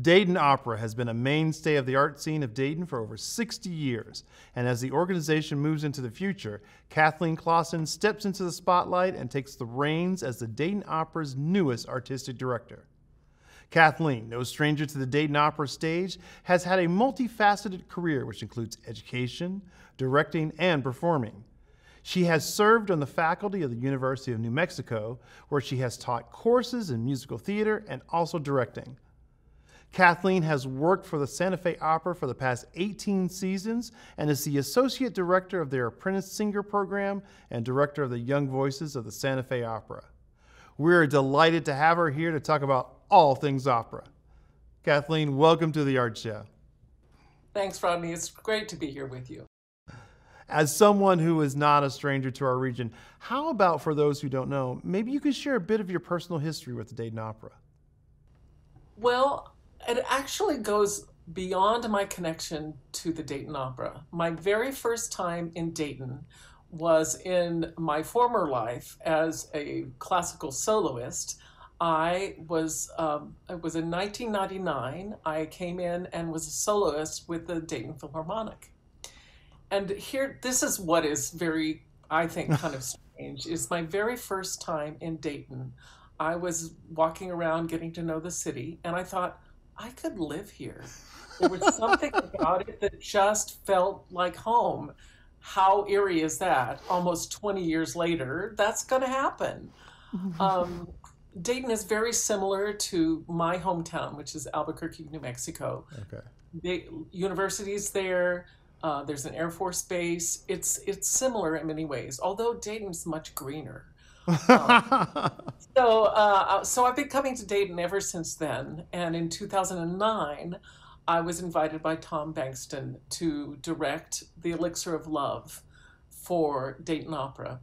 Dayton Opera has been a mainstay of the art scene of Dayton for over 60 years, and as the organization moves into the future, Kathleen Clawson steps into the spotlight and takes the reins as the Dayton Opera's newest artistic director. Kathleen, no stranger to the Dayton Opera stage, has had a multifaceted career which includes education, directing, and performing. She has served on the faculty of the University of New Mexico, where she has taught courses in musical theater and also directing. Kathleen has worked for the Santa Fe Opera for the past 18 seasons and is the Associate Director of their Apprentice Singer Program and Director of the Young Voices of the Santa Fe Opera. We're delighted to have her here to talk about all things opera. Kathleen, welcome to the Art Show. Thanks, Rodney. It's great to be here with you. As someone who is not a stranger to our region, how about for those who don't know, maybe you could share a bit of your personal history with the Dayton Opera? Well, it actually goes beyond my connection to the Dayton Opera. My very first time in Dayton was in my former life as a classical soloist. I was in 1999. I came in and was a soloist with the Dayton Philharmonic. And here, this is what is very, I think, kind of strange, is my very first time in Dayton. I was walking around getting to know the city, and I thought, I could live here. There was something about it that just felt like home. How eerie is that? Almost 20 years later, that's going to happen. Dayton is very similar to my hometown, which is Albuquerque, New Mexico. Okay. The university's there. There's an Air Force base. It's similar in many ways, although Dayton's much greener. So I've been coming to Dayton ever since then. And in 2009, I was invited by Tom Bankston to direct The Elixir of Love for Dayton Opera.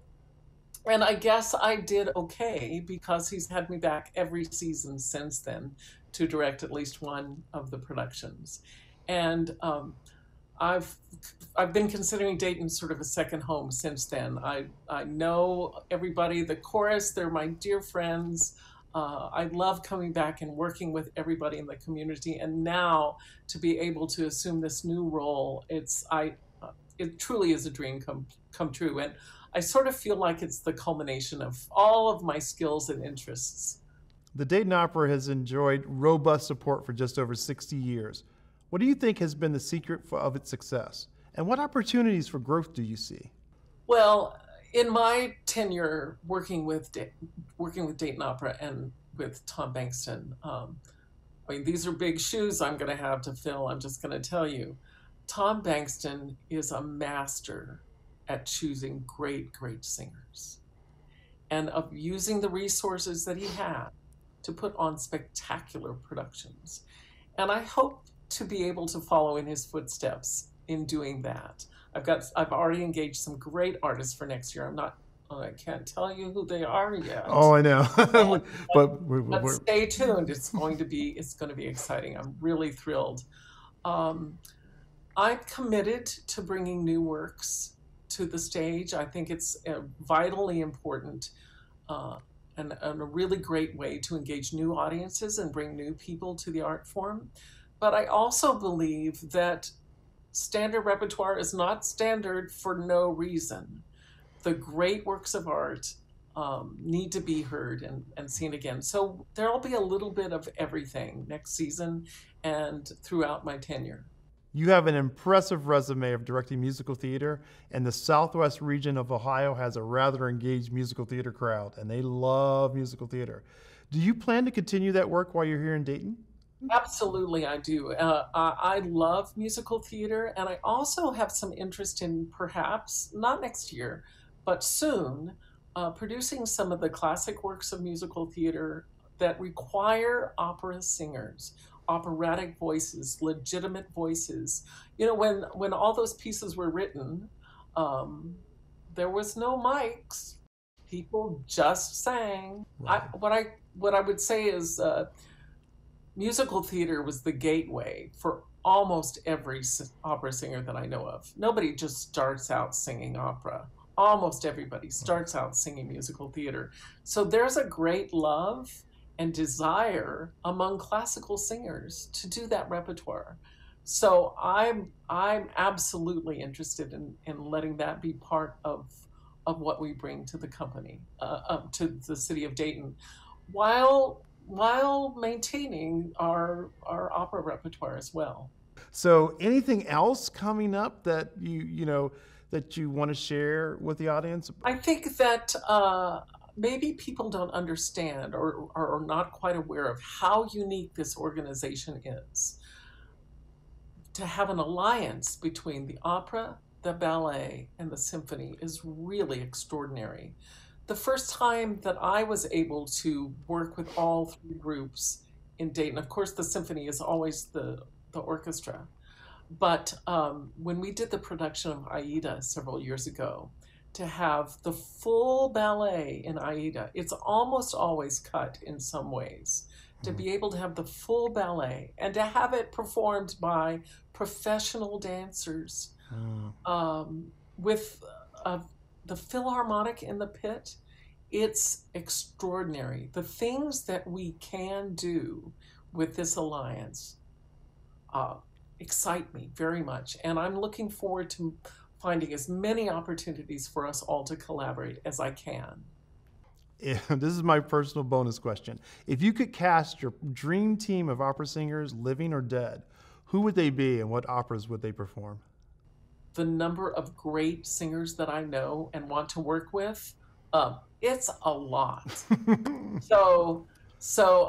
And I guess I did okay because he's had me back every season since then to direct at least one of the productions. And I've been considering Dayton sort of a second home since then. I know everybody, the chorus, they're my dear friends. I love coming back and working with everybody in the community. And now to be able to assume this new role, it truly is a dream come true. And I sort of feel like it's the culmination of all of my skills and interests. The Dayton Opera has enjoyed robust support for just over 60 years. What do you think has been the secret of its success? And what opportunities for growth do you see? Well, in my tenure working with Dayton Opera and with Tom Bankston, I mean, these are big shoes I'm going to have to fill. I'm just going to tell you. Tom Bankston is a master at choosing great, great singers and of using the resources that he had to put on spectacular productions. And I hope to be able to follow in his footsteps in doing that. I've already engaged some great artists for next year. I can't tell you who they are yet. Oh, I know. but stay tuned. It's going to be exciting. I'm really thrilled. I'm committed to bringing new works to the stage. I think it's vitally important and a really great way to engage new audiences and bring new people to the art form. But I also believe that standard repertoire is not standard for no reason. The great works of art need to be heard and seen again. So there'll be a little bit of everything next season and throughout my tenure. You have an impressive resume of directing musical theater, and the Southwest region of Ohio has a rather engaged musical theater crowd, and they love musical theater. Do you plan to continue that work while you're here in Dayton? Absolutely, I do. I love musical theater, and I also have some interest in perhaps, not next year, but soon, producing some of the classic works of musical theater that require opera singers, operatic voices, legitimate voices. You know, when all those pieces were written, there was no mics. People just sang. Right. What I would say is musical theater was the gateway for almost every opera singer that I know of. Nobody just starts out singing opera. Almost everybody starts out singing musical theater. So there's a great love and desire among classical singers to do that repertoire. So I'm absolutely interested in letting that be part of what we bring to the company, to the city of Dayton, while maintaining our opera repertoire as well. So, anything else coming up that that you want to share with the audience? I think that maybe people don't understand or are not quite aware of how unique this organization is. To have an alliance between the opera, the ballet, and the symphony is really extraordinary. The first time that I was able to work with all three groups in Dayton, of course, the symphony is always the orchestra, but when we did the production of Aida several years ago, to have the full ballet in Aida, it's almost always cut in some ways. To be able to have the full ballet and to have it performed by professional dancers with the Philharmonic in the pit, it's extraordinary. The things that we can do with this alliance excite me very much. And I'm looking forward to finding as many opportunities for us all to collaborate as I can. Yeah, this is my personal bonus question. If you could cast your dream team of opera singers, living or dead, who would they be and what operas would they perform? The number of great singers that I know and want to work with, it's a lot. So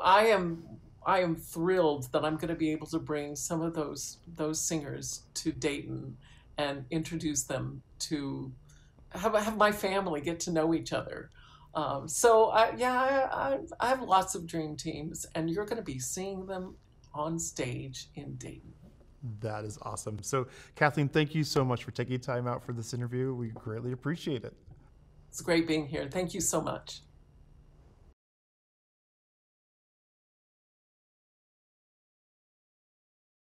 I am thrilled that I'm going to be able to bring some of those singers to Dayton and introduce them to have my family get to know each other. I have lots of dream teams, and you're going to be seeing them on stage in Dayton. That is awesome. So, Kathleen, thank you so much for taking time out for this interview. We greatly appreciate it. It's great being here. Thank you so much.